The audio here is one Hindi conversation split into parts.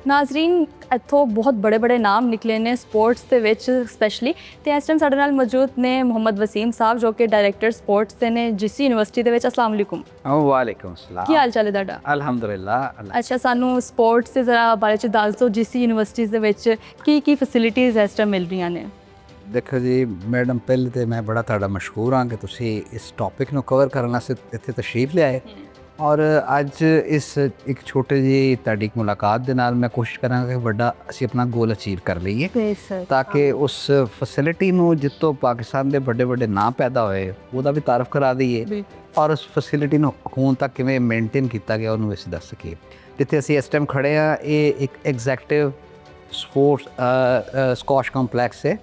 ਨਾਜ਼ਰੀਨ, ਇੱਥੋਂ ਬਹੁਤ ਬੜੇ ਨਾਮ ਨਿਕਲੇ ਨੇ ਸਪੋਰਟਸ ਦੇ ਵਿੱਚ ਸਪੈਸ਼ਲੀ, ਤੇ ਇਸ ਟਾਈਮ ਸਾਡੇ ਨਾਲ ਮੌਜੂਦ ਨੇ ਮੁਹੰਮਦ ਵਸੀਮ ਸਾਹਿਬ ਜੋ ਕਿ ਡਾਇਰੈਕਟਰ ਸਪੋਰਟਸ ਦੇ ਨੇ GC ਯੂਨੀਵਰਸਿਟੀ ਦੇ ਵਿੱਚ। अस्सलाम वालेकुम। वालेकुम सलाम। ਕੀ ਹਾਲ ਚਾਲ ਹੈ ਤੁਹਾਡਾ? अल्हम्दुलिल्लाह। ਅੱਛਾ, ਸਾਨੂੰ ਸਪੋਰਟਸ ਦੇ ਜ਼ਰਾ ਬਾਰੇ ਚ ਦੱਸ ਦਿਓ। GC ਯੂਨੀਵਰਸਿਟੀ ਦੇ ਵਿੱਚ ਕੀ ਫੈਸਿਲਿਟੀਜ਼ ਇਸ ਟਾਈਮ ਮਿਲ ਰਹੀਆਂ ਨੇ? ਦੇਖੋ ਜੀ ਮੈਡਮ, ਪਹਿਲੇ ਤੇ ਮੈਂ ਬੜਾ ਤੁਹਾਡਾ ਮਸ਼ਹੂਰ ਹਾਂ ਕਿ ਤੁਸੀਂ ਇਸ ਟੌਪਿਕ ਨੂੰ ਕਵਰ ਕਰਨ ਵਾਸਤੇ ਇੱਥੇ ਤਸ਼ਰੀਫ ਲਿਆਏ, ਔਰ ਅੱਜ ਇਸ ਇੱਕ ਛੋਟੇ ਜਿਹੀ ਤੁਹਾਡੀ ਮੁਲਾਕਾਤ ਦੇ ਨਾਲ ਮੈਂ ਕੋਸ਼ਿਸ਼ ਕਰਾਂਗਾ ਕਿ ਵੱਡਾ ਅਸੀਂ ਆਪਣਾ ਗੋਲ ਅਚੀਵ ਕਰ ਲਈਏ, ਤਾਂ ਕਿ ਉਸ ਫੈਸਿਲਿਟੀ ਨੂੰ ਜਿੱਤੋਂ ਪਾਕਿਸਤਾਨ ਦੇ ਵੱਡੇ ਨਾਮ ਪੈਦਾ ਹੋਏ ਉਹਦਾ ਵੀ ਤਾਰਫ ਕਰਾ ਦਈਏ, ਔਰ ਉਸ ਫੈਸਿਲਿਟੀ ਨੂੰ ਹੁਣ ਤੱਕ ਕਿਵੇਂ ਮੇਨਟੇਨ ਕੀਤਾ ਗਿਆ ਉਹਨੂੰ ਅਸੀਂ ਦੱਸ ਸਕੀਏ। ਜਿੱਥੇ ਅਸੀਂ ਇਸ ਟਾਈਮ ਖੜੇ ਹਾਂ, ਇਹ ਇੱਕ ਐਗਜ਼ੈਕਟਿਵ ਸਪੋਰਟਸ ਸਕੌਸ਼ ਕੰਪਲੈਕਸ ਹੈ,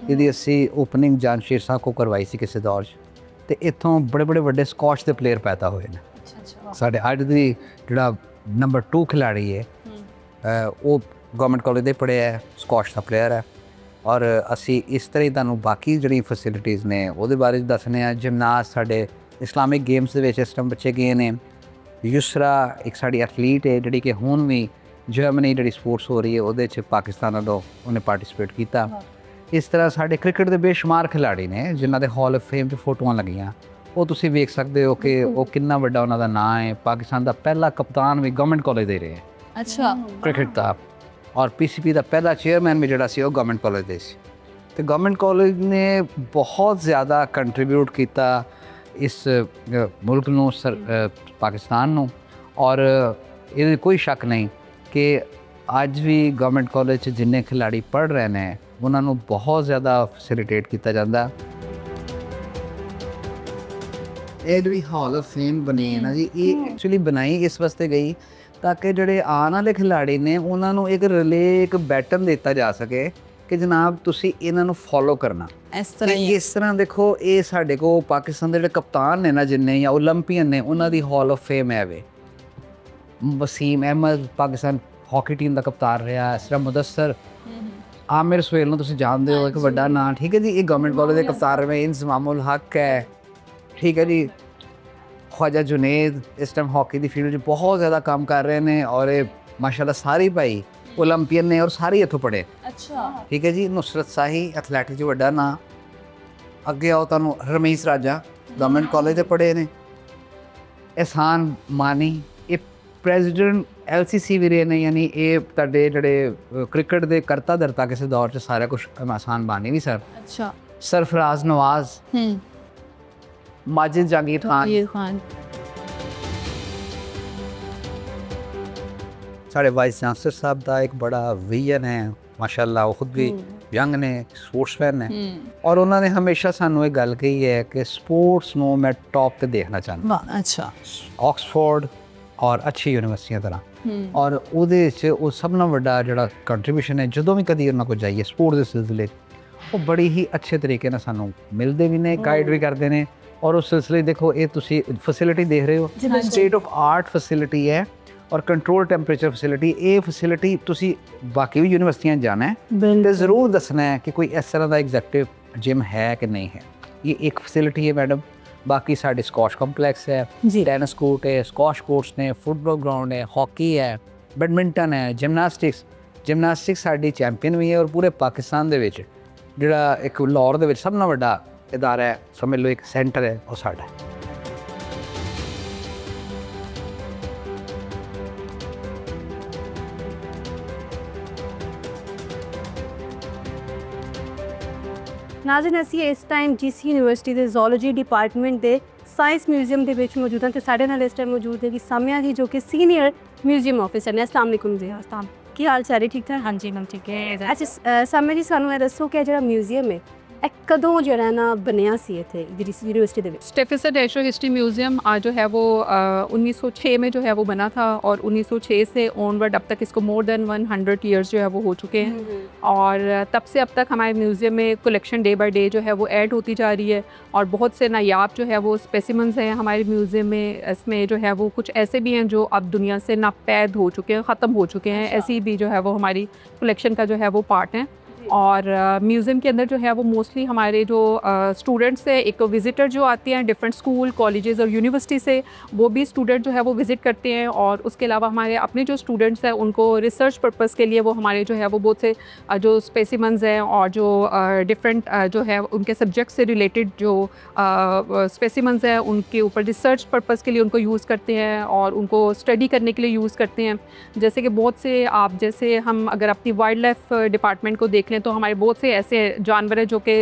ਜਿਹਦੀ ਅਸੀਂ ਓਪਨਿੰਗ ਜਾਨਸ਼ੀਰ ਸਾਹਿਬ ਕੋ ਕਰਵਾਈ ਸੀ ਕਿਸੇ ਦੌਰ 'ਚ, ਤੇ ਇੱਥੋਂ ਬੜੇ ਵੱਡੇ ਸਕੌਸ਼ ਦੇ ਪਲੇਅਰ ਪੈਦਾ ਹੋਏ ਨੇ। ਸਾਡੇ ਅੱਜ ਦੀ ਜਿਹੜਾ ਨੰਬਰ 2 ਖਿਲਾੜੀ ਹੈ ਉਹ ਗਵਰਨਮੈਂਟ ਕਾਲਜ ਦੇ ਪੜ੍ਹਿਆ ਹੈ, ਸਕੌਸ਼ ਦਾ ਪਲੇਅਰ ਹੈ। ਔਰ ਅਸੀਂ ਇਸ ਤਰ੍ਹਾਂ ਹੀ ਤੁਹਾਨੂੰ ਬਾਕੀ ਜਿਹੜੀਆਂ ਫੈਸਿਲਿਟੀਜ਼ ਨੇ ਉਹਦੇ ਬਾਰੇ ਦੱਸਣੇ ਆ। ਜਿਮਨਾਸਟ ਸਾਡੇ ਇਸਲਾਮਿਕ ਗੇਮਸ ਦੇ ਵਿੱਚ ਇਸ ਟਾਈਮ ਬੱਚੇ ਗਏ ਨੇ। ਯੁਸਰਾ ਇੱਕ ਸਾਡੀ ਐਥਲੀਟ ਹੈ ਜਿਹੜੀ ਕਿ ਹੁਣ ਵੀ ਜਰਮਨੀ ਜਿਹੜੀ ਸਪੋਰਟਸ ਹੋ ਰਹੀ ਹੈ ਉਹਦੇ 'ਚ ਪਾਕਿਸਤਾਨ ਵੱਲੋਂ ਉਹਨੇ ਪਾਰਟੀਸਪੇਟ ਕੀਤਾ। ਇਸ ਤਰ੍ਹਾਂ ਸਾਡੇ ਕ੍ਰਿਕਟ ਦੇ ਬੇਸ਼ੁਮਾਰ ਖਿਲਾੜੀ ਨੇ ਜਿਨ੍ਹਾਂ ਦੇ ਹਾਲ ਆਫ ਫੇਮ 'ਚ ਫੋਟੋਆਂ ਲੱਗੀਆਂ, ਉਹ ਤੁਸੀਂ ਵੇਖ ਸਕਦੇ ਹੋ ਕਿ ਉਹ ਕਿੰਨਾ ਵੱਡਾ ਉਹਨਾਂ ਦਾ ਨਾਂ ਹੈ। ਪਾਕਿਸਤਾਨ ਦਾ ਪਹਿਲਾ ਕਪਤਾਨ ਵੀ ਗਵਰਨਮੈਂਟ ਕਾਲਜ ਦੇ ਰਹੇ। ਅੱਛਾ, ਕ੍ਰਿਕਟ ਦਾ। ਔਰ PCB ਦਾ ਪਹਿਲਾ ਚੇਅਰਮੈਨ ਵੀ ਜਿਹੜਾ ਸੀ ਉਹ ਗਵਰਨਮੈਂਟ ਕਾਲਜ ਦੇ ਸੀ। ਤੇ ਗਵਰਨਮੈਂਟ ਕਾਲਜ ਨੇ ਬਹੁਤ ਜ਼ਿਆਦਾ ਕੰਟਰੀਬਿਊਟ ਕੀਤਾ ਇਸ ਮੁਲਕ ਨੂੰ, ਪਾਕਿਸਤਾਨ ਨੂੰ। ਔਰ ਇਹਦੇ ਕੋਈ ਸ਼ੱਕ ਨਹੀਂ ਕਿ ਅੱਜ ਵੀ ਗਵਰਨਮੈਂਟ ਕਾਲਜ 'ਚ ਜਿੰਨੇ ਖਿਲਾੜੀ ਪੜ੍ਹ ਰਹੇ ਨੇ ਉਹਨਾਂ ਨੂੰ ਬਹੁਤ ਜ਼ਿਆਦਾ ਫੈਸਿਲਿਟੇਟ ਕੀਤਾ ਜਾਂਦਾ। ਇਹ ਜਿਹੜੀ ਹਾਲ ਆਫ ਫੇਮ ਬਣੀ ਹੈ ਨਾ ਜੀ, ਇਹ ਐਕਚੁਅਲੀ ਬਣਾਈ ਇਸ ਵਾਸਤੇ ਗਈ ਤਾਂ ਕਿ ਜਿਹੜੇ ਆਉਣ ਵਾਲੇ ਖਿਲਾੜੀ ਨੇ ਉਹਨਾਂ ਨੂੰ ਇੱਕ ਰਿਲੇ, ਇੱਕ ਬੈਟਨ ਦਿੱਤਾ ਜਾ ਸਕੇ ਕਿ ਜਨਾਬ ਤੁਸੀਂ ਇਹਨਾਂ ਨੂੰ ਫੋਲੋ ਕਰਨਾ। ਇਸ ਤਰ੍ਹਾਂ ਦੇਖੋ, ਇਹ ਸਾਡੇ ਕੋਲ ਪਾਕਿਸਤਾਨ ਦੇ ਜਿਹੜੇ ਕਪਤਾਨ ਨੇ ਨਾ ਜਿੰਨੇ ਜਾਂ ਓਲੰਪੀਅਨ ਨੇ ਉਹਨਾਂ ਦੀ ਹਾਲ ਆਫ ਫੇਮ ਹੈ ਵੇ। ਵਸੀਮ ਅਹਿਮਦ ਪਾਕਿਸਤਾਨ ਹਾਕੀ ਟੀਮ ਦਾ ਕਪਤਾਨ ਰਿਹਾ। ਇਸ ਤਰ੍ਹਾਂ ਮੁਦੱਸਰ ਆਮਿਰ ਸੁਹੇਲ ਨੂੰ ਤੁਸੀਂ ਜਾਣਦੇ ਹੋ, ਇੱਕ ਵੱਡਾ ਨਾਂ, ਠੀਕ ਹੈ ਜੀ। ਇਹ ਗਵਰਨਮੈਂਟ ਕਾਲਜ ਦੇ ਕਪਤਾਨ ਰਹੇ। ਇੰਜ਼ਮਾਮੁਲ ਹੱਕ ਹੈ, ਠੀਕ ਹੈ ਜੀ। ख्वाजा जुनेद इस टाइम हॉकी की फील्ड में बहुत ज़्यादा काम कर रहे हैं, और माशाल्लाह सारे भाई ओलंपियन ने और सारे इतों पढ़े। अच्छा, ठीक है जी। नुसरत शाही एथलैटिक च वड्डा नां। अगे आओ तुहानूं रमीस राजा गवर्नमेंट कॉलेज से पढ़े ने। एहसान मानी ये प्रेजिडेंट LCC भी रहे ने, यानी ये तुहाडे जिहड़े क्रिकेट के करता धरता किसी दौर च सारा कुछ एहसान मानी भी सर। अच्छा, सरफराज नवाज, माजिद जहांगीर खान। साढ़े वाइस चांसलर साहब का एक बड़ा विजन है माशाल्लाह, वो खुद भी यंग ने, स्पोर्ट्समैन ने, और उन्होंने हमेशा सानू एक गल कही है कि स्पोर्ट्स नो मैं टॉप पे देखना चाहता। अच्छा, ऑक्सफोर्ड और अच्छी यूनिवर्सिटियां तरह, और ਉਹਦੇ 'ਚ ਉਹ ਸਭ ਨਾਲੋਂ ਵੱਡਾ ਜਿਹੜਾ ਕੰਟਰੀਬਿਊਸ਼ਨ ਹੈ ਜਦੋਂ ਵੀ ਕਦੀ ਉਹਨਾਂ ਕੋਲ ਜਾਈਏ ਸਪੋਰਟ ਦੇ ਸਿਲਸਿਲੇ 'ਚ, ਉਹ ਬੜੀ ਹੀ ਅੱਛੇ ਤਰੀਕੇ ਨਾਲ ਸਾਨੂੰ ਮਿਲਦੇ ਵੀ ਨੇ, ਗਾਈਡ ਵੀ ਕਰਦੇ ਨੇ। और उस सिलसिले देखो, ये तुसी फैसिलिटी देख रहे हो, स्टेट ऑफ आर्ट फैसिलिटी है और कंट्रोल टैंपरेचर फैसिलिटी। ये फैसिलिटी तुसी बाकी भी यूनिवर्सिटियां जाना है तो ज़रूर दसना है कि कोई इस तरह का एग्जैक्टिव जिम है कि नहीं है। ये एक फैसिलिटी है मैडम। बाकी साढ़े स्कॉश कंपलैक्स है, टेनिस कोर्ट है, स्कॉश कोर्ट्स ने, फुटबॉल ग्राउंड है, हॉकी है, बैडमिंटन है, जिमनास्टिक्स साड़ी चैंपियन भी है। और पूरे पाकिस्तान दे विच जिहड़ा एक लाहौर दे विच सब नाल वड्डा इदारा है, समझ लो एक सेंटर है, वो साडा है। नाज़रीन, असीं इस टाइम GC यूनिवर्सिटी के zoology डिपार्टमेंट के साइंस म्यूजियम के विच मौजूद हैं, तो साढ़े नाल इस टाइम मौजूद है कि सामिया जी जो कि सीनियर म्यूजियम ऑफिसर ने। अस्सलाम वालेकुम जी। अस्सलाम, की हाल चाल है? ठीक ठाक? हाँ जी मैम, ठीक है। अच्छा सामिया जी, सानू ये दसो कि जिहड़ा म्यूजियम है कदों जो है ना बनया सी इत्थे यूनिवर्सिटी दे विच? स्टेफिसन नेचुरल हिस्ट्री म्यूजियम आज जो है वो 1906 में जो है वो बना था, और 1906 से ऑनवर्ड अब तक इसको मोर देन 100 ईयर्स जो है वो हो चुके हैं। और तब से अब तक हमारे म्यूज़ियम में कलेक्शन डे बाय डे जो है वो ऐड होती जा रही है, और बहुत से नायाब जो है वो स्पेसिमन्स हैं हमारे म्यूज़ियम में। इसमें जो है वो कुछ ऐसे भी हैं जो अब दुनिया से नापैद हो चुके हैं, ख़त्म हो चुके हैं। ऐसी भी जो है वो हमारी कलेक्शन का जो है वो पार्ट हैं। और म्यूज़ियम के अंदर जो है वो मोस्टली हमारे जो स्टूडेंट्स हैं, एक विज़िटर जो आते हैं डिफरेंट स्कूल कॉलेजेस और यूनिवर्सिटी से, वो भी स्टूडेंट जो है वो विज़िट करते हैं। और उसके अलावा हमारे अपने जो स्टूडेंट्स हैं उनको रिसर्च पर्पज़ के लिए वो हमारे जो है वो बहुत से जो स्पेसिमन्स हैं और जो डिफरेंट जो है उनके सब्जेक्ट से रिलेटेड जो स्पेसिमन्स हैं उनके ऊपर रिसर्च पर्पज़ के लिए उनको यूज़ करते हैं और उनको स्टडी करने के लिए यूज़ करते हैं। जैसे कि बहुत से आप जैसे हम अगर अपनी वाइल्ड लाइफ डिपार्टमेंट को देख लें तो हमारे बहुत से ऐसे जानवर हैं जो कि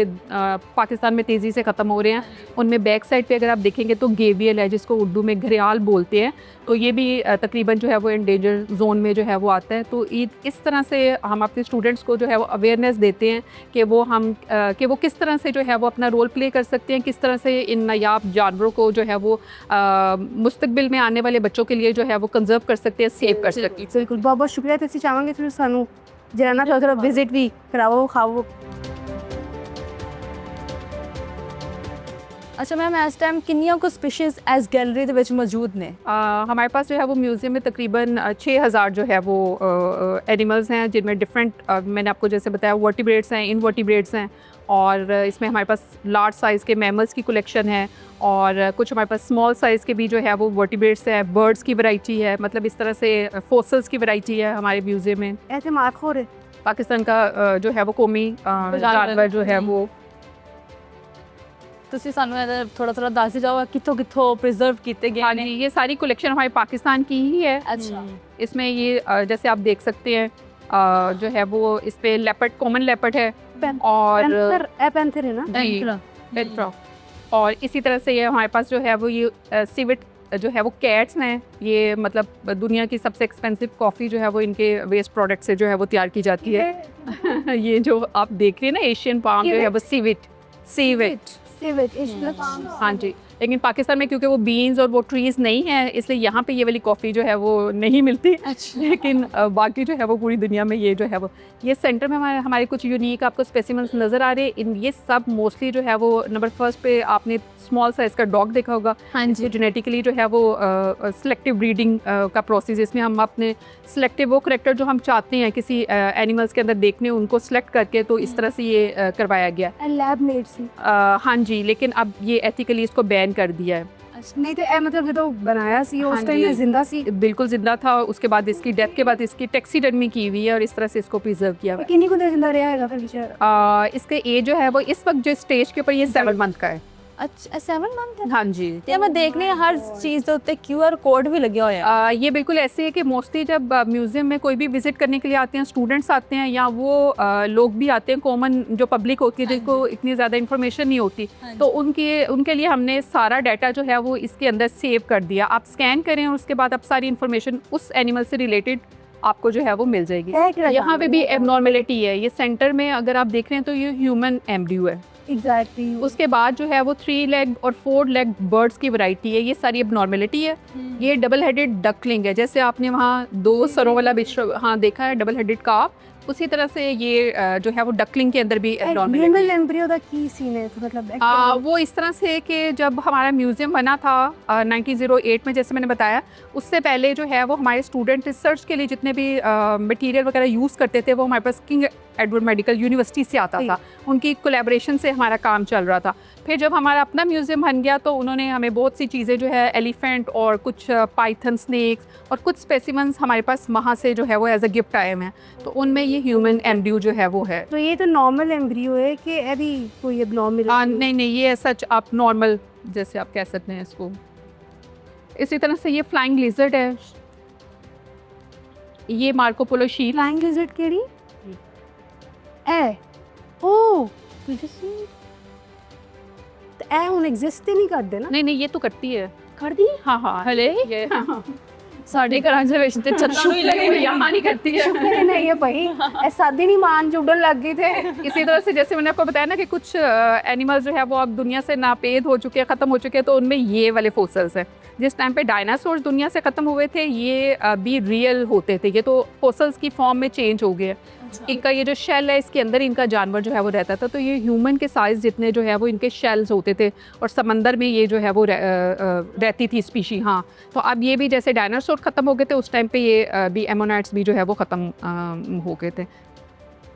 पाकिस्तान में तेज़ी से ख़त्म हो रहे हैं। उनमें बैक साइड पे अगर आप देखेंगे तो गेवियल है जिसको उर्दू में घड़ियाल बोलते हैं, तो ये भी तकरीबन जो है वो एंडेंजर जोन में जो है वो आता है। तो इस तरह से हम अपने स्टूडेंट्स को जो है वो अवेयरनेस देते हैं कि वो किस तरह से जो है वो अपना रोल प्ले कर सकते हैं, किस तरह से इन नायाब जानवरों को जो है वो मुस्तकबिल में आने वाले बच्चों के लिए जो है वो कंजर्व कर सकते हैं, सेव कर सकते हैं। बिल्कुल, बहुत बहुत शुक्रिया। तो चाहेंगे फिर सानू जरा ना थोड़ा विजिट भी कराओ खाओ। अच्छा मैम, इस टाइम किन्नियां को स्पीशीज़ एज गैलरी ਦੇ ਵਿੱਚ मौजूद ने? हमारे पास जो है वो म्यूज़ियम में तकरीबन 6000 जो है वो एनिमल्स हैं, जिनमें डिफरेंट मैंने आपको जैसे बताया वर्टिब्रेट्स हैं, इनवर्टिब्रेट्स हैं, और इसमें हमारे पास लार्ज साइज़ के मैमल्स की कलेक्शन है और कुछ हमारे पास स्मॉल साइज़ के भी जो है वो वर्टिब्रेट्स है, बर्ड्स की वैरायटी है, मतलब इस तरह से फॉसिल्स की वैरायटी है हमारे म्यूज़ियम में। ऐसे मार्क हो रहे पाकिस्तान का जो है वो कौमी जानवर जो है वो। ਤੁਸੀਂ ਸਾਨੂੰ ਇਹਦਾ ਥੋੜਾ ਦੱਸ ਜਾਓ ਕਿੱਥੋਂ प्रिजर्व किए गए हाँ जी, ये सारी कलेक्शन हमारे पाकिस्तान की ही है। अच्छा। इसमें ये जैसे आप देख सकते हैं जो है वो इस पे लेपर्ड, कॉमन लेपर्ड है और पैंथर है ना? पेट्रा। और इसी तरह से ये हमारे पास जो है वो ये सिविट जो है वो कैट्स हैं। ये मतलब दुनिया की सबसे एक्सपेंसिव कॉफ़ी जो है वो इनके वेस्ट प्रोडक्ट से जो है वो तैयार की जाती है। ये जो आप देख रहे हैं ना एशियन पाम जो है वो सीविट। हाँ जी, लेकिन पाकिस्तान में क्योंकि वो बीन्स और वो ट्रीज़ नहीं है इसलिए यहाँ पे ये वाली कॉफ़ी जो है वो नहीं मिलती। अच्छा। लेकिन बाकी जो है वो पूरी दुनिया में ये जो है वो ये सेंटर में हमारे कुछ यूनिक आपको स्पेसिमेंस नज़र आ रहे हैं। इन ये सब मोस्टली जो है वो नंबर फर्स्ट पे आपने स्मॉल साइज़ का डॉग देखा होगा। हाँ जी। जेनेटिकली जो है वो सिलेक्टिव ब्रीडिंग का प्रोसेस, इसमें हम अपने सिलेक्टिव वो करेक्टर जो हम चाहते हैं किसी एनिमल्स के अंदर देखने उनको सिलेक्ट करके तो इस तरह से ये करवाया गया। लैब मेड सी। हाँ जी, लेकिन अब ये एथिकली इसको बैन कर दिया है। नहीं तो मतलब ये तो बनाया सी उस टाइम में जिंदा सी, बिल्कुल जिंदा था। उसके बाद इसकी डेथ के बाद इसकी टैक्सीडर्मी की हुई है और इस तरह से इसको प्रिजर्व किया हुआ है। किन्हीं को जिंदा रहा है फिर बेचारा? इसके एज जो है वो इस वक्त जो स्टेज के ऊपर ये 7 मंथ का है। अच्छा 7 मंथ है? हाँ जी। ਤੇ ਮੈਂ ਦੇਖਨੇ ਹਰ ਚੀਜ਼ ਦੇ ਉੱਤੇ QR ਕੋਡ ਵੀ ਲੱਗਿਆ ਹੋਇਆ ਹੈ। ये बिल्कुल ऐसे है कि मोस्टली जब म्यूज़ियम में कोई भी विज़िट करने के लिए आते हैं, स्टूडेंट्स आते हैं या वो लोग भी आते हैं, कॉमन जो पब्लिक होती है जिनको इतनी ज़्यादा इन्फॉर्मेशन नहीं होती, तो उनके लिए हमने सारा डाटा जो है वो इसके अंदर सेव कर दिया। आप स्कैन करें और उसके बाद आप सारी इन्फॉर्मेशन उस एनिमल से रिलेटेड आपको जो है वो मिल जाएगी। यहाँ पे भी एबनॉर्मेलिटी है। ये सेंटर में अगर आप देख रहे हैं तो ये ह्यूमन एम्ब्रियो है। एग्जैक्टली। उसके बाद जो है वो 3 लेग और 4 लेग बर्ड्स की वैरायटी है। ये सारी एबनॉर्मेलिटी है। ये डबल हेडेड डकलिंग है, जैसे आपने वहाँ 2 सरों वाला बिच्छू हाँ देखा है डबल हेडेड काफ, उसी तरह से ये जो है वो डकलिंग के अंदर भी ह्यूमन एम्ब्रियो दा की सीन है तो मतलब वो इस तरह से कि जब हमारा म्यूज़ियम बना था 1908 में, जैसे मैंने बताया, उससे पहले जो है वो हमारे स्टूडेंट रिसर्च के लिए जितने भी मटेरियल वगैरह यूज़ करते थे वो हमारे पास किंग एडवर्ड मेडिकल यूनिवर्सिटी से आता था। उनकी कोलैबोरेशन से हमारा काम चल रहा था। फिर जब हमारा अपना म्यूज़ियम बन गया तो उन्होंने हमें बहुत सी चीज़ें जो है एलिफेंट और कुछ पाइथन स्नेक्स और कुछ स्पेसिमन्स हमारे पास वहाँ से जो है वो एज अ गिफ्ट आए हैं, तो उनमें ये ह्यूमन एम्ब्रियो जो है वो है। तो ये तो नॉर्मल एम्ब्रियो है कि अभी कोई एबनॉर्मल? नहीं, ये सच आप नॉर्मल जैसे आप कह सकते हैं इसको। इसी तरह से ये फ्लाइंग लिजर्ड है, ये मार्को पोलो शील। फ्लाइंग लिजर्ड केड़ी है? ओ ए हुन एग्जिस्ट नहीं करते ना? नहीं, ये तो करती है। कर दी? हाँ ਹਲੇ ये ਸਾਡੇ ਘਰਾਂ ਦੇ ਵਿੱਚ ਤੇ ਛੱਤਾਂ ਨੂੰ ਹੀ ਲੱਗੀ ਹੋਈ ਆ। यहाँ नहीं करती है। शुक्र है नहीं है भाई, ऐसा दिन ही मान जुड़न लग गए थे। इसी तरह से जैसे मैंने आपको बताया ना कि कुछ एनिमल्स जो है वो अब दुनिया से नापेद हो चुके हैं, ख़त्म हो चुके हैं, तो उनमें ये वाले फोसल्स हैं। जिस टाइम पे डायनासोर दुनिया से ख़त्म हुए थे ये भी रियल होते थे, ये तो फोसल्स की फॉर्म में चेंज हो गए। इनका ये जो शेल है इसके अंदर इनका जानवर जो है वो रहता था, तो ये ह्यूमन के साइज़ जितने जो है वो इनके शेल्स होते थे और समंदर में ये जो है वो रहती थी स्पीशी। हाँ, तो अब ये भी जैसे डायनासोर ख़त्म हो गए थे उस टाइम पे ये भी एमोनाइट्स भी जो है वो ख़त्म हो गए थे।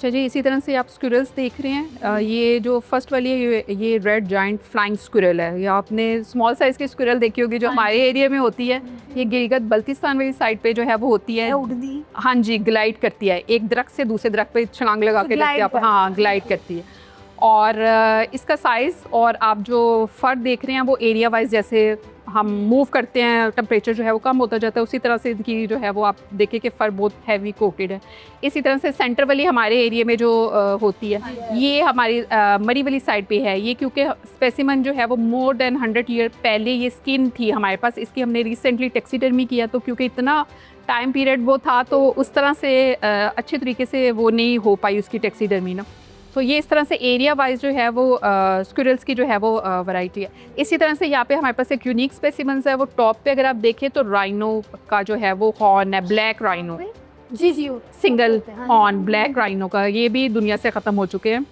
अच्छा जी, इसी तरह से आप स्क्विरल्स देख रहे हैं। ये जो फर्स्ट वाली है ये रेड जाइंट फ्लाइंग स्क्विरल है। या आपने स्मॉल साइज़ की स्क्विरल देखी होगी जो हमारे एरिया में होती है। ये गिलगित बल्तिस्तान वाली साइड पे जो है वो होती है। उड़दी हाँ जी, ग्लाइड करती है, एक दरख्त से दूसरे दरख्त पे छलांग लगा के लगती है आप। हाँ, ग्लाइड करती है। और इसका साइज़ और आप जो फ़र देख रहे हैं वो एरिया वाइज जैसे हम मूव करते हैं टेम्परेचर जो है वो कम होता जाता है, उसी तरह से इनकी जो है वो आप देखें कि फ़र बहुत हैवी कोटेड है। इसी तरह से सेंटर वाली हमारे एरिया में जो होती है ये हमारी मरी वाली साइड पे है। ये क्योंकि स्पेसिमन जो है वो मोर देन 100 ईयर पहले ये स्किन थी हमारे पास, इसकी हमने रिसेंटली टैक्सीडर्मी किया। तो क्योंकि इतना टाइम पीरियड वो था तो उस तरह से अच्छे तरीके से वो नहीं हो पाई उसकी टैक्सीडर्मी ना। तो ये इस तरह से एरिया वाइज जो है वो स्क्विरल्स की जो है वो वैरायटी है। इसी तरह से यहाँ पे हमारे पास एक यूनिक स्पेसिमेंस है। वो टॉप पे अगर आप देखें तो राइनो का जो है वो हॉर्न है, ब्लैक राइनो, जी सिंगल हॉर्न ब्लैक राइनो का, ये भी दुनिया से ख़त्म हो चुके हैं।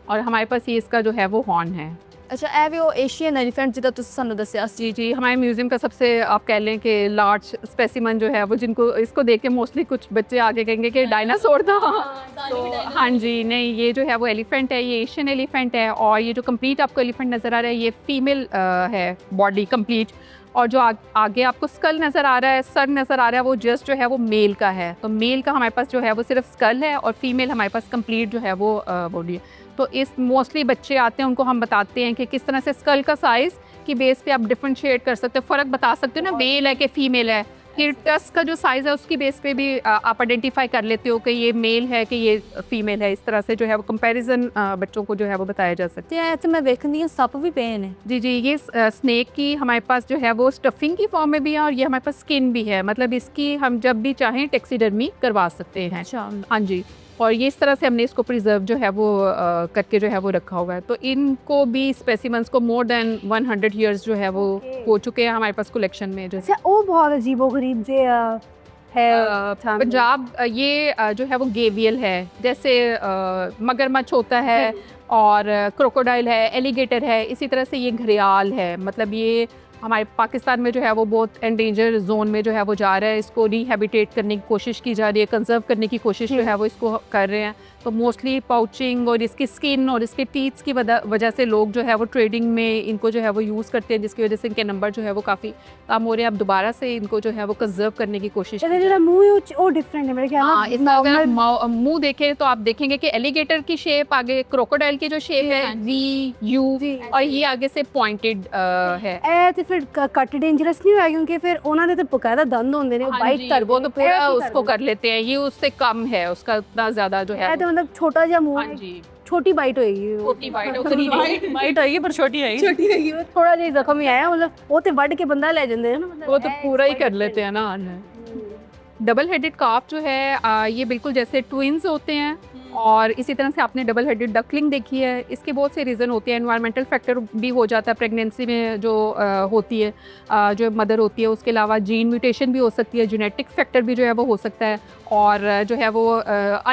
और हमारे पास ये इसका जो है वो हॉर्न है। अच्छा, ਇਹ ਵੀ ਉਹ ਏਸ਼ੀਅਨ ਐਲੀਫੈਂਟ ਜਿਹਦਾ ਤੁਸੀਂ ਸਾਨੂੰ ਦੱਸਿਆ ਸੀ। जी जी, हमारे म्यूज़ियम का सबसे आप कह लें कि लार्ज स्पेसिमन जो है वो, जिनको इसको देख के मोस्टली कुछ बच्चे आगे कहेंगे कि डायनासोर था। तो हाँ जी, नहीं, ये जो है वो एलिफेंट है, ये एशियन एलिफेंट है। और ये जो कंप्लीट आपको एलिफेंट नज़र आ रहा है ये फीमेल है बॉडी कंप्लीट। और जो आगे आपको स्कल नज़र आ रहा है, सर नज़र आ रहा है, वो जस्ट जो है वो मेल का है। तो मेल का हमारे पास जो है वो सिर्फ स्कल है और फीमेल हमारे पास कंप्लीट जो है वो बॉडी है। तो इस मोस्टली बच्चे आते हैं उनको हम बताते हैं कि किस तरह से स्कल का साइज़ की बेस पे आप डिफरेंशिएट कर सकते हो, फ़र्क बता सकते हो ना, मेल है कि फ़ीमेल है। फिर टस्क का जो साइज़ है उसकी बेस पे भी आप आइडेंटिफाई कर लेते हो कि ये मेल है कि ये फीमेल है। इस तरह से जो है वो कंपैरिजन बच्चों को जो है वो बताया जा सकता ਤੇ ਇੱਥੇ ਮੈਂ ਵੇਖਦੀ ਹਾਂ ਸੱਪ ਵੀ ਪਏ ਨੇ। है। जी जी, ये स्नेक की हमारे पास जो है वो स्टफिंग की फॉर्म में भी है और ये हमारे पास स्किन भी है। मतलब इसकी हम जब भी चाहें टैक्सीडर्मी करवा सकते हैं। अच्छा, हाँ जी, और ये इस तरह से हमने इसको प्रिजर्व जो है वो करके जो है वो रखा हुआ है। तो इनको भी स्पेसिमेंस को मोर देन 100 ईयर्स जो है वो हो चुके हैं हमारे पास कलेक्शन में। जो अच्छा, वो बहुत अजीबोगरीब से है। पंजाब ये जो है वो गेवियल है, जैसे मगरमच्छ होता है और क्रोकोडाइल है, एलिगेटर है, इसी तरह से ये घड़ियाल है। मतलब ये हमारे पाकिस्तान में जो है वो बहुत एंडेंजर जोन में जो है वो जा रहा है। इसको रिहैबिटेट करने की कोशिश की जा रही है, कंजर्व करने की कोशिश जो है वो इसको कर रहे हैं। तो मोस्टली पाउचिंग और इसकी स्किन और इसके टीथ्स की वजह से लोग जो है वो ट्रेडिंग में इनको जो है वो यूज़ करते हैं, जिसकी वजह से इनके नंबर जो है वो काफ़ी कम हो रहे हैं। अब दोबारा से इनको जो है वो कंजर्व करने की कोशिश ਇਹਦਾ ਜਿਹੜਾ ਮੂੰਹ ਹੈ ਉਹ डिफरेंट है मेरे ख्याल हाँ, में। इसका अगर आप मुंह देखें तो आप देखेंगे कि एलिगेटर की शेप, आगे क्रोकोडाइल की जो शेप है वी यू, और ये आगे से पॉइंटेड है। ਇਹ ਤੇ ਫਿਰ ਕੱਟ ਡੇਂਜਰਸ नहीं होया क्योंकि फिर ਉਹਨਾਂ ਦੇ ਤੇ ਬਕਾਇਦਾ ਦੰਦ ਹੁੰਦੇ ਨੇ, ਉਹ हाँ ਬਾਈट जी, ਕਰਦੇ वो तो ਨੇ। पूरा ਇਹ ਕੀ उसको ਕਰਦੇ कर लेते हैं, ये उससे कम है, उसका उतना ज्यादा जो ਨੇ? है ਇਹ ਤਾਂ मतलब छोटा ਜਿਹਾ ਮੂੰਹ हाँ है, जी, छोटी बाइट होएगी वो। छोटी बाइट उतनी नहीं, ਵਾਈਟ ਆਈ ਪਰ ਛੋਟੀ ਆਈ। छोटी होएगी वो, थोड़ा ਜਿਹਾ ਜ਼ਖਮ ਹੀ ਆਇਆ, मतलब ਉਹ ਤੇ ਵੱਢ ਕੇ ਬੰਦਾ ਲੈ ਜਾਂਦੇ ਨੇ ਨਾ, मतलब वो तो पूरा ही कर लेते हैं ना। डबल हेडेड काफ जो है ये बिल्कुल जैसे ट्विंस होते हैं। और इसी तरह से आपने डबल हेडेड डकलिंग देखी है। इसके बहुत से रीज़न होते हैं, एनवायरमेंटल फैक्टर भी हो जाता है प्रेगनेंसी में जो होती है, जो मदर होती है। उसके अलावा जीन म्यूटेशन भी हो सकती है, जेनेटिक फैक्टर भी जो है वो हो सकता है। और जो है वो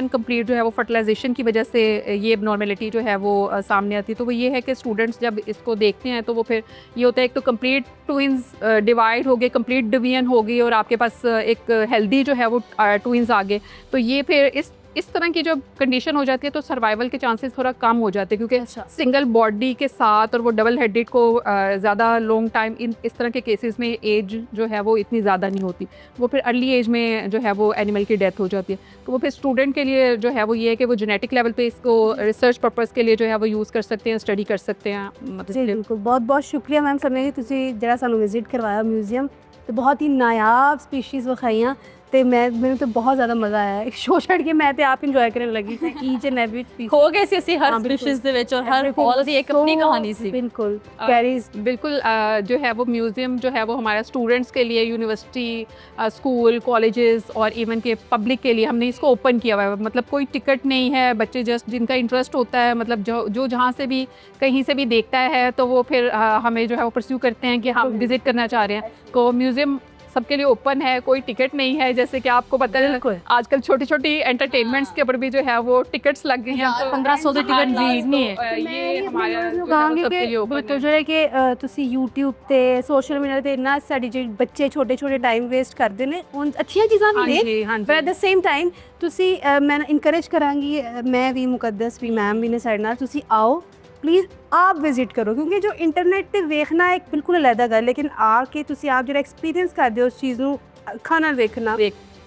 अनकम्प्लीट जो है वो फर्टिलाइजेशन की वजह से ये नॉर्मेलिटी जो है वो सामने आती है। तो वो ये है कि स्टूडेंट्स जब इसको देखते हैं तो वो फिर ये होता है, एक तो कंप्लीट ट्विंस डिवाइड हो गए, कंप्लीट डिवीजन हो गई, और आपके पास एक हेल्दी जो है वो ट्विंस आ गए। तो ये फिर इस तरह की जब कंडीशन हो जाती है तो सर्वाइवल के चांसेस थोड़ा कम हो जाते हैं, क्योंकि सिंगल बॉडी के साथ और वो डबल हेडेड को ज़्यादा लॉन्ग टाइम इस तरह के केसेस में एज जो है वो इतनी ज़्यादा नहीं होती। वो फिर अर्ली एज में जो है वो एनिमल की डेथ हो जाती है। तो वो फिर स्टूडेंट के लिए जो है वो ये है कि वो जेनेटिक लेवल पे इसको रिसर्च पर्पज़ के लिए जो है वो यूज़ कर सकते हैं, स्टडी कर सकते हैं। जी मतलब बिल्कुल, बहुत बहुत शुक्रिया मैम समय जी, ਤੁਸੀਂ ਜਿਹੜਾ ਸਾਨੂੰ ਵਿਜ਼ਿਟ ਕਰਵਾਇਆ ਮਿਊਜ਼ੀਅਮ ਤੇ ਬਹੁਤ ਹੀ ਨਾਯਾਬ ਸਪੀਸ਼ੀਜ਼ ਵਿਖਾਈਆਂ ਤੇ ਮੈਨੂੰ ਤਾਂ ਬਹੁਤ ਜ਼ਿਆਦਾ ਮਜ਼ਾ ਆਇਆ। ਸ਼ੋ ਛੱਡ ਕੇ ਮੈਂ ਤੇ ਆਪ ਇੰਜੋਏ ਕਰਨ ਲੱਗੀ ਕਿ ਈਚ ਐਂਡ ਐਵਰੀ ਸਪੀਸ਼ੀਜ਼ ਹੋ ਗਏ ਸੀ ਅਸੀਂ ਹਰ ਸਪੀਸ਼ੀਜ਼ ਦੇ ਵਿੱਚ, ਔਰ ਹਰ ਹॉल ਦੀ ਇੱਕ ਆਪਣੀ ਕਹਾਣੀ ਸੀ। बिल्कुल कैरीज बिल्कुल जो है वो म्यूज़ियम जो है वो हमारा स्टूडेंट्स के लिए, यूनिवर्सिटी, स्कूल, कॉलेजेस और इवन के पब्लिक के लिए हमने इसको ओपन किया हुआ है। मतलब कोई टिकट नहीं है, बच्चे जस्ट जिनका इंटरेस्ट होता है, मतलब जो जहाँ से भी कहीं से भी देखता है तो वो फिर हमें जो है वो परस्यू करते हैं कि हम विज़िट करना चाह रहे हैं। तो म्यूज़ियम सबके लिए ओपन है, कोई टिकट नहीं है, जैसे कि आपको पता है बिल्कुल। आजकल छोटी छोटी एंटरटेनमेंट्स के ऊपर भी जो है वो टिकट्स लग गए हैं। तो 1500 ਦੀ ਟਿਕਟ ਨਹੀਂ ਹੈ। ये हमारा जो है वो ਕਹਾਂਗੇ सबके लिए ਕਿ ओपन ਬਿਲਕੁਲ है। ਜਿਹੜੇ ਕਿ ਤੁਸੀਂ YouTube ਤੇ ਸੋਸ਼ਲ ਮੀਡੀਆ ਤੇ ਇੰਨਾ ਸਾਡੀ ਜਿਹੜੇ ਬੱਚੇ ਛੋਟੇ ਛੋਟੇ ਟਾਈਮ ਵੇਸਟ ਕਰਦੇ ਨੇ ਉਹ ਅੱਛੀਆਂ ਚੀਜ਼ਾਂ ਵੀ ਨੇ ਹਾਂਜੀ, ਹਾਂਜੀ। ਪਰ ਐਟ ਦ ਸੇਮ ਟਾਈਮ ਤੁਸੀਂ ਮੈਂ ਇਨਕਰੇਜ ਕਰਾਂਗੀ ਮੈਂ ਵੀ ਮੁਕੱਦਸ ਵੀ ਮੈਮ ਵੀ ਨੇ ਸਾਡੇ ਨਾਲ ਤੁਸੀਂ ਆਓ ਪਲੀਜ਼ ਆਪ ਵਿਜ਼ਿਟ ਕਰੋ ਕਿਉਂਕਿ ਜੋ ਇੰਟਰਨੈਟ ਤੇ ਵੇਖਣਾ ਇੱਕ ਬਿਲਕੁਲ ਅਲੱਗ ਗੱਲ ਲੇਕਿਨ ਆ ਕੇ ਤੁਸੀਂ ਆਪ ਜਿਹੜਾ ਐਕਸਪੀਰੀਅੰਸ ਕਰਦੇ ਹੋ ਉਸ ਚੀਜ਼ ਨੂੰ ਅੱਖਾਂ ਨਾਲ ਵੇਖਣਾ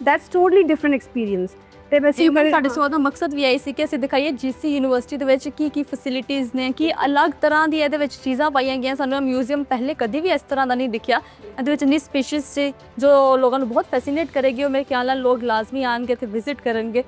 ਦੈਟਸ ਟੋਟਲੀ ਡਿਫਰੈਂਟ ਐਕਸਪੀਰੀਅੰਸ ਤੇ ਵੈਸੇ ਇਵਨ ਸਾਡੇ ਸੋ ਦਾ ਮਕਸਦ ਵੀ ਆਈ ਸੀ ਕਿ ਅਸੀਂ ਦਿਖਾਈਏ ਜੀਸੀ ਯੂਨੀਵਰਸਿਟੀ ਦੇ ਵਿੱਚ ਕੀ ਫੈਸਿਲਿਟੀਜ਼ ਨੇ ਕੀ ਅਲੱਗ ਤਰ੍ਹਾਂ ਦੀ ਇਹਦੇ ਵਿੱਚ ਚੀਜ਼ਾਂ ਪਾਈਆਂ ਗਈਆਂ ਸਾਨੂੰ ਮਿਊਜ਼ੀਅਮ ਪਹਿਲੇ ਕਦੀ ਵੀ ਇਸ ਤਰ੍ਹਾਂ ਦਾ ਨਹੀਂ ਦਿਖਿਆ ਇਹਦੇ ਵਿੱਚ ਇੰਨੀ ਸਪੀਸ਼ੀਜ਼ ਸੀ ਜੋ ਲੋਕਾਂ ਨੂੰ ਬਹੁਤ ਫੈਸੀਨੇਟ ਕਰੇਗੀ ਉਹ ਮੇਰੇ ਖਿਆਲ ਨਾਲ ਲੋਕ ਲਾਜ਼ਮੀ ਆਣਗੇ ਤੇ ਵਿਜ਼ਿਟ ਕਰਨਗੇ